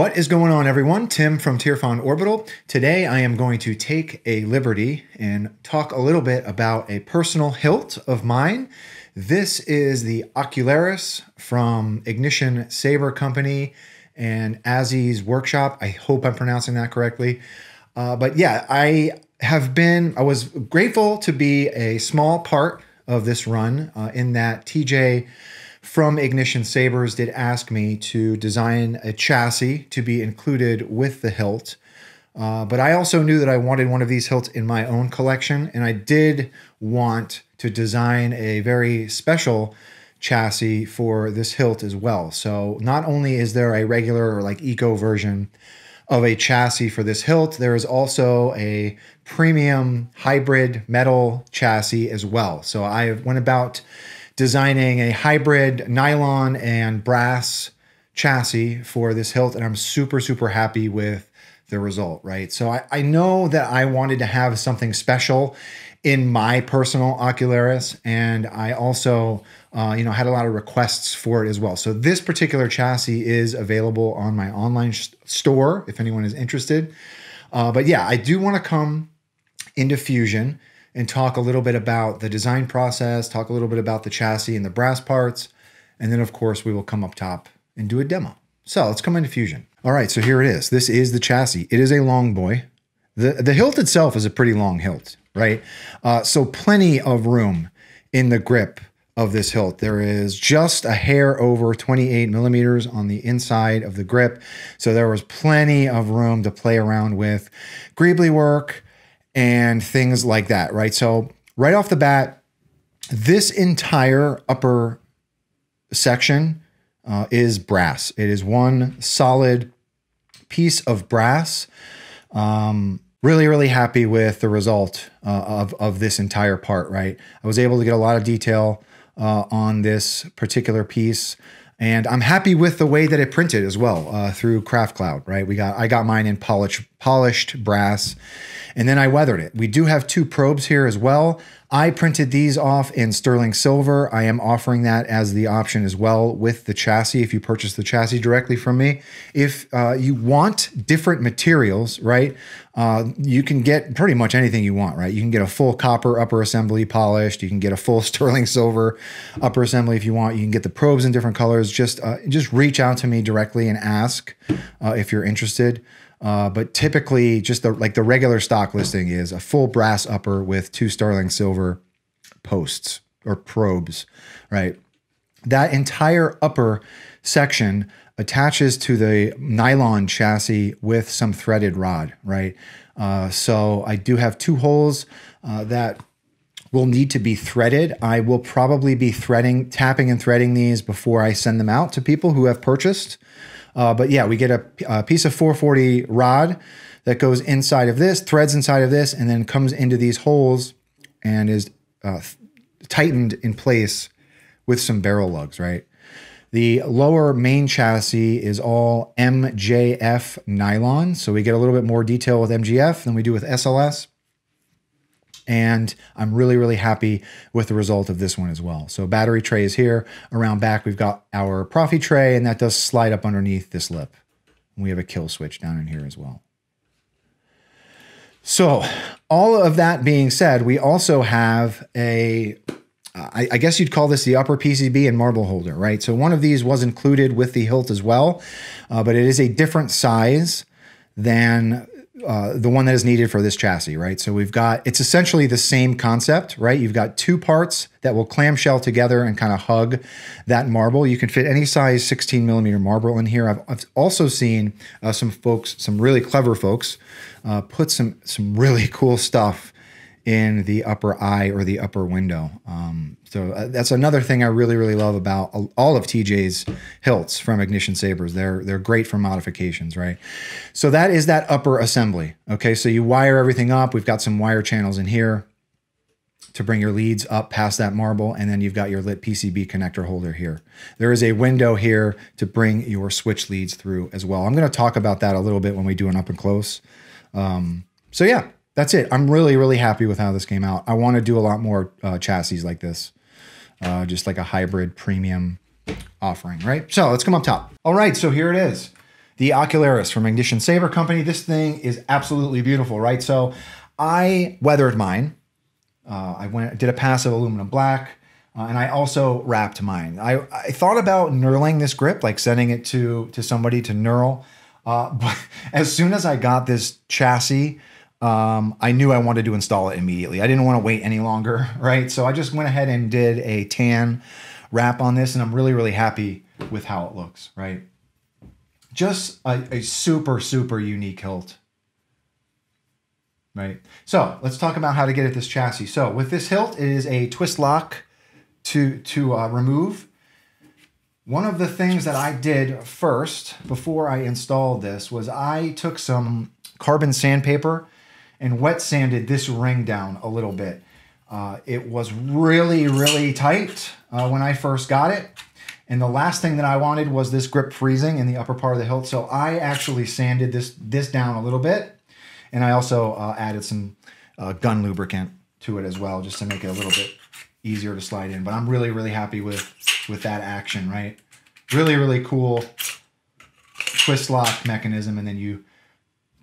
What is going on, everyone? Tim from Tierfon Orbital. Today I am going to take a liberty and talk a little bit about a personal hilt of mine. This is the Ocularis from Ignition Saber Company and Azys Workshop. I hope I'm pronouncing that correctly. But yeah, I was grateful to be a small part of this run in that TJ from Ignition Sabers did ask me to design a chassis to be included with the hilt. But I also knew that I wanted one of these hilts in my own collection, and I did want to design a very special chassis for this hilt as well. So not only is there a regular or like eco version of a chassis for this hilt, there is also a premium hybrid metal chassis as well. So I went about designing a hybrid nylon and brass chassis for this hilt, and I'm super, super happy with the result, right? So I know that I wanted to have something special in my personal Ocularis, and I also had a lot of requests for it as well. So this particular chassis is available on my online store if anyone is interested. But yeah, I do want to come into Fusion and talk a little bit about the design process, talk a little bit about the chassis and the brass parts, and then of course we will come up top and do a demo. So let's come into Fusion. All right, so here it is. This is the chassis. It is a long boy. The hilt itself is a pretty long hilt, right? So plenty of room in the grip of this hilt. There is just a hair over 28 millimeters on the inside of the grip. So there was plenty of room to play around with greebly work and things like that, right? So right off the bat, this entire upper section is brass. It is one solid piece of brass. Really, really happy with the result of this entire part, right? I was able to get a lot of detail on this particular piece, and I'm happy with the way that it printed as well through Craft Cloud, right? I got mine in polished brass, and then I weathered it. We do have two probes here as well. I printed these off in sterling silver. I am offering that as the option as well with the chassis if you purchase the chassis directly from me. If you want different materials, right, you can get pretty much anything you want, right? You can get a full copper upper assembly polished. You can get a full sterling silver upper assembly if you want. You can get the probes in different colors. Just reach out to me directly and ask if you're interested. But typically just the regular stock listing is a full brass upper with two sterling silver posts or probes, right? That entire upper section attaches to the nylon chassis with some threaded rod, right? So I do have two holes that will need to be threaded. I will probably be tapping and threading these before I send them out to people who have purchased. But yeah, we get a piece of 440 rod that goes inside of this, threads inside of this, and then comes into these holes and is tightened in place with some barrel lugs, right? The lower main chassis is all MJF nylon. So we get a little bit more detail with MJF than we do with SLS. And I'm really, really happy with the result of this one as well. So battery tray is here. Around back, we've got our Proffie tray, and that does slide up underneath this lip. We have a kill switch down in here as well. So all of that being said, we also have I guess you'd call this the upper PCB and marble holder, right? So one of these was included with the hilt as well, but it is a different size than the one that is needed for this chassis, right? So it's essentially the same concept, right? You've got two parts that will clamshell together and kind of hug that marble. You can fit any size 16 millimeter marble in here. I've also seen some really clever folks put some really cool stuff in the upper eye or the upper window. So that's another thing I really, really love about all of TJ's hilts from Ignition Sabers. They're great for modifications, right? So that is that upper assembly. Okay, so you wire everything up. We've got some wire channels in here to bring your leads up past that marble, and then you've got your lit PCB connector holder here. There is a window here to bring your switch leads through as well. I'm gonna talk about that a little bit when we do an up and close. So yeah, that's it. I'm really, really happy with how this came out. I want to do a lot more chassis like this, just like a hybrid premium offering, right? So let's come up top. All right, so here it is. the Ocularis from Ignition Saber Company. This thing is absolutely beautiful, right? So I weathered mine. Did a pass of aluminum black, and I also wrapped mine. I thought about knurling this grip, like sending it to somebody to knurl. But as soon as I got this chassis, I knew I wanted to install it immediately. I didn't want to wait any longer, right? So I just went ahead and did a tan wrap on this, and I'm really, really happy with how it looks, right? Just a super, super unique hilt, right? So let's talk about how to get at this chassis. So with this hilt, it is a twist lock to remove. One of the things that I did first before I installed this was I took some carbon sandpaper and wet sanded this ring down a little bit. It was really, really tight when I first got it. And the last thing that I wanted was this grip freezing in the upper part of the hilt. So I actually sanded this down a little bit. And I also added some gun lubricant to it as well, just to make it a little bit easier to slide in. But I'm really, really happy with that action, right? Really, really cool twist lock mechanism. And then you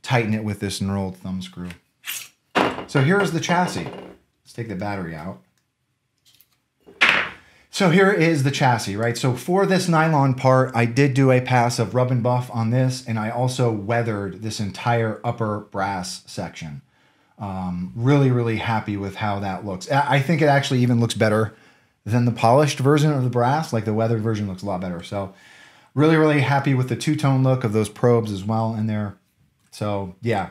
tighten it with this knurled thumb screw. So here's the chassis. Let's take the battery out. So here is the chassis, right? So for this nylon part, I did do a pass of rub and buff on this, and I also weathered this entire upper brass section. Really, really happy with how that looks. I think it actually even looks better than the polished version of the brass. Like the weathered version looks a lot better. So really, really happy with the two-tone look of those probes as well in there. So yeah,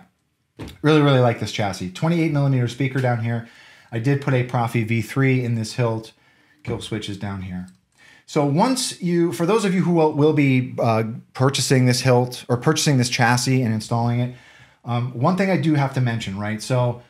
really, really like this chassis. 28mm speaker down here. I did put a Proffie V3 in this hilt. Kill switch is down here. So once you, for those of you who will be purchasing this hilt or purchasing this chassis and installing it, one thing I do have to mention, right? So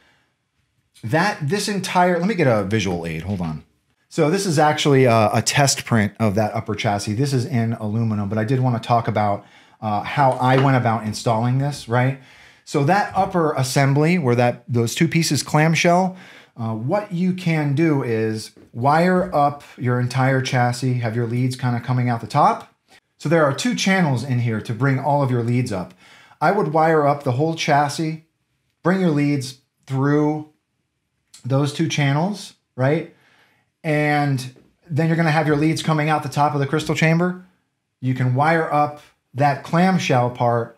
this entire, let me get a visual aid, hold on. So this is actually a test print of that upper chassis. This is in aluminum, but I did want to talk about how I went about installing this, right? So that upper assembly where those two pieces clamshell, what you can do is wire up your entire chassis, have your leads kind of coming out the top. So there are two channels in here to bring all of your leads up. I would wire up the whole chassis, bring your leads through those two channels, right? And then you're going to have your leads coming out the top of the crystal chamber. You can wire up that clamshell part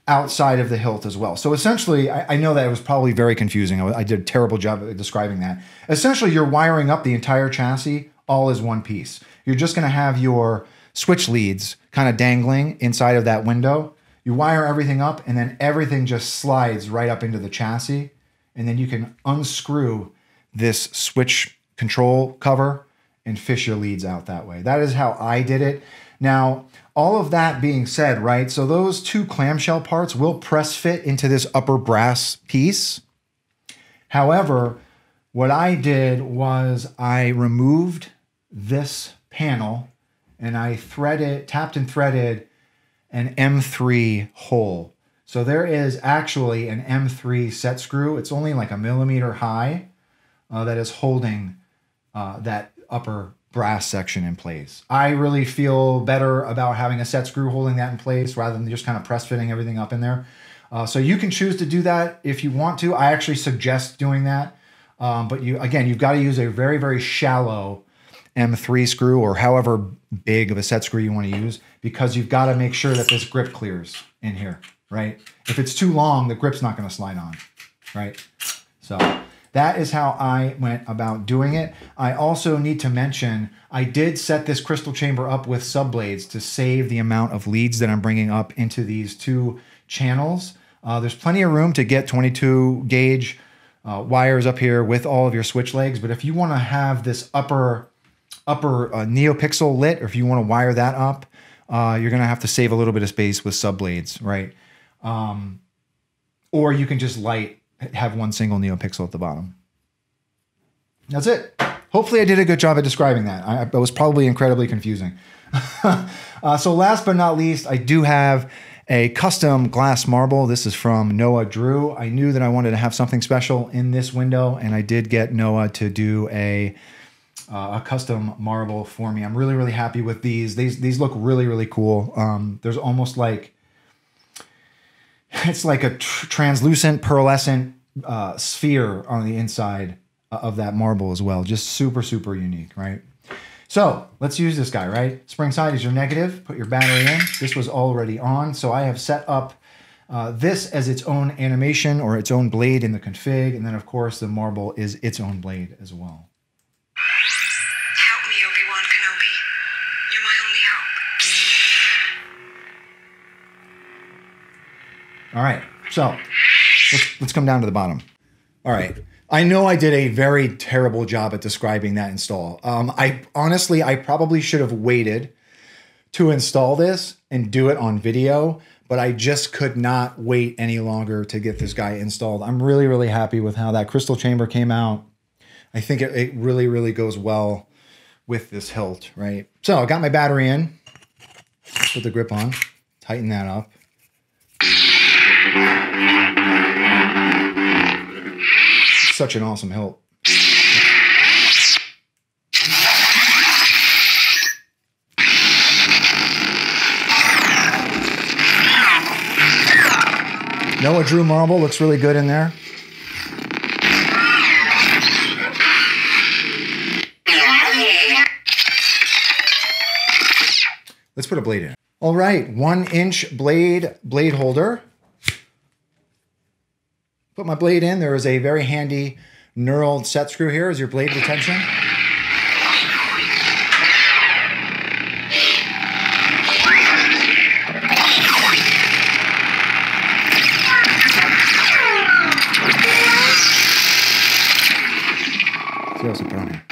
outside of the hilt as well. So essentially, I know that it was probably very confusing. I did a terrible job at describing that. Essentially, you're wiring up the entire chassis all as one piece. You're just going to have your switch leads kind of dangling inside of that window. You wire everything up, and then everything just slides right up into the chassis. And then you can unscrew this switch control cover and fish your leads out that way. That is how I did it. Now, all of that being said, right, so those two clamshell parts will press fit into this upper brass piece. However, what I did was I removed this panel and I tapped and threaded an M3 hole. So there is actually an M3 set screw. It's only like 1 millimeter high that is holding that upper brass section in place. I really feel better about having a set screw holding that in place rather than just kind of press fitting everything up in there. So you can choose to do that if you want to. I actually suggest doing that. But you've got to use a very, very shallow M3 screw or however big of a set screw you want to use, because you've got to make sure that this grip clears in here, right? If it's too long, the grip's not going to slide on, right? So that is how I went about doing it. I also need to mention, I did set this crystal chamber up with subblades to save the amount of leads that I'm bringing up into these two channels. There's plenty of room to get 22 gauge wires up here with all of your switch legs. But if you want to have this upper neopixel lit, or if you want to wire that up, you're going to have to save a little bit of space with subblades, right? Or you can just have one single neopixel at the bottom. That's it. Hopefully I did a good job at describing that. I was probably incredibly confusing. So last but not least, I do have a custom glass marble. This is from Noah Drew. I knew that I wanted to have something special in this window, and I did get Noah to do a custom marble for me. I'm really, really happy with these. These look really, really cool. There's almost like it's like a translucent, pearlescent sphere on the inside of that marble as well. Just super, super unique, right? So let's use this guy, right? Spring side is your negative. Put your battery in. This was already on. So I have set up this as its own animation or its own blade in the config. And then, of course, the marble is its own blade as well. Help me, Obi-Wan Kenobi. You're my only hope. All right. So let's come down to the bottom. All right. I know I did a very terrible job at describing that install. I probably should have waited to install this and do it on video, but I just could not wait any longer to get this guy installed. I'm really, really happy with how that crystal chamber came out. I think it really, really goes well with this hilt, right? So I got my battery in, put the grip on, tighten that up. Such an awesome hilt. Noah Drew marble looks really good in there. Let's put a blade in. All right, 1-inch blade holder. Put my blade in. There is a very handy knurled set screw here as your blade retention. See what else I put on here.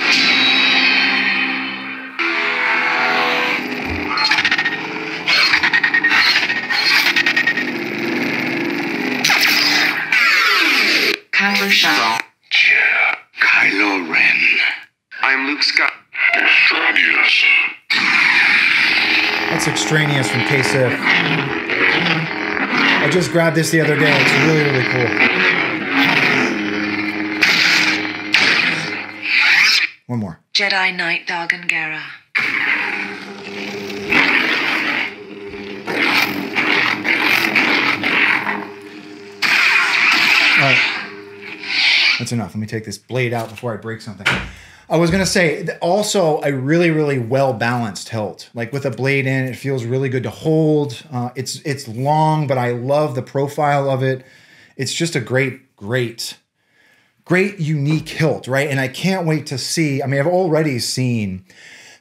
Kylo Ren. I'm Luke Scott. Extraneous. That's extraneous from KSIF. I just grabbed this the other day. It's really, really cool. One more. Jedi Knight Dargan Gera. All right. That's enough. Let me take this blade out before I break something. I was going to say, also a really, really well-balanced hilt. Like with a blade in, it feels really good to hold. It's long, but I love the profile of it. It's just a great unique hilt, right? And I can't wait to see, I mean, I've already seen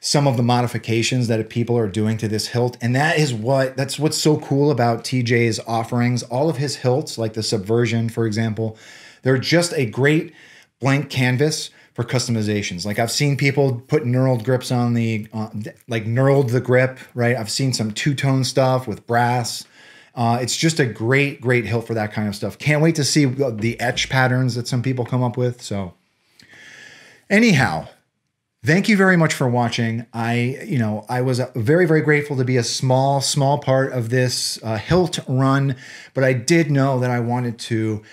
some of the modifications that people are doing to this hilt. And that's what's so cool about TJ's offerings. All of his hilts, like the Subversion, for example, they're just a great blank canvas for customizations. Like I've seen people put knurled grips on like knurled the grip, right? I've seen some two-tone stuff with brass. It's just a great hilt for that kind of stuff. Can't wait to see the etch patterns that some people come up with. So anyhow, thank you very much for watching. I was very, very grateful to be a small part of this hilt run, but I did know that I wanted to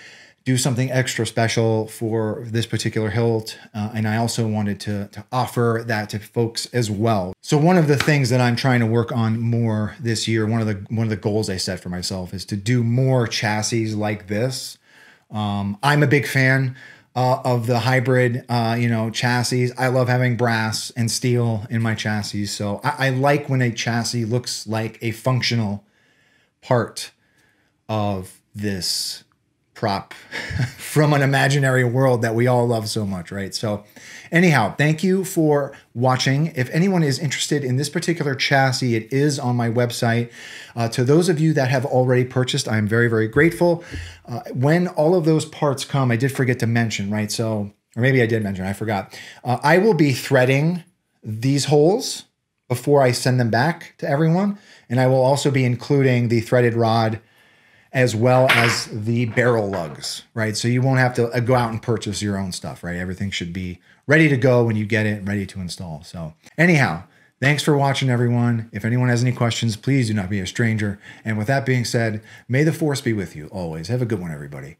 do something extra special for this particular hilt. And I also wanted to offer that to folks as well. So one of the things that I'm trying to work on more this year, one of the goals I set for myself is to do more chassis like this. I'm a big fan of the hybrid, chassis. I love having brass and steel in my chassis. So I like when a chassis looks like a functional part of this prop from an imaginary world that we all love so much, right? So anyhow, thank you for watching. If anyone is interested in this particular chassis, it is on my website. To those of you that have already purchased, I'm very, very grateful. When all of those parts come, I did forget to mention, right? So, or maybe I did mention, I forgot. I will be threading these holes before I send them back to everyone. And I will also be including the threaded rod as well as the barrel lugs, right? So you won't have to go out and purchase your own stuff, right? Everything should be ready to go when you get it, ready to install. So anyhow, thanks for watching, everyone. If anyone has any questions, please do not be a stranger. And with that being said, may the force be with you always. Have a good one, everybody.